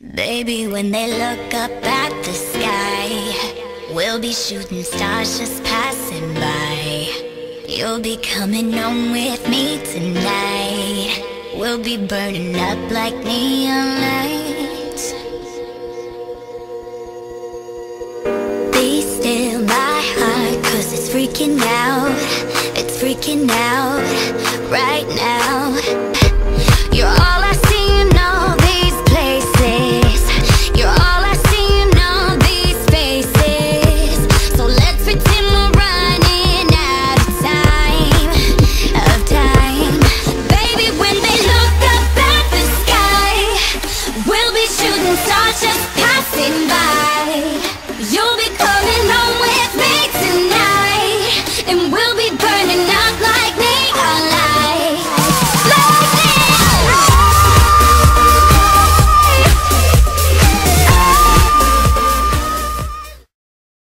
Baby, when they look up at the sky, we'll be shooting stars just passing by. You'll be coming home with me tonight. We'll be burning up like neon lights. Be still my heart, 'cause it's freaking out. It's freaking out right now. You're all I see in all these places. You're all I see in all these faces. So let's pretend we're running out of time, Baby, when they look up at the sky, we'll be shooting stars just passing by.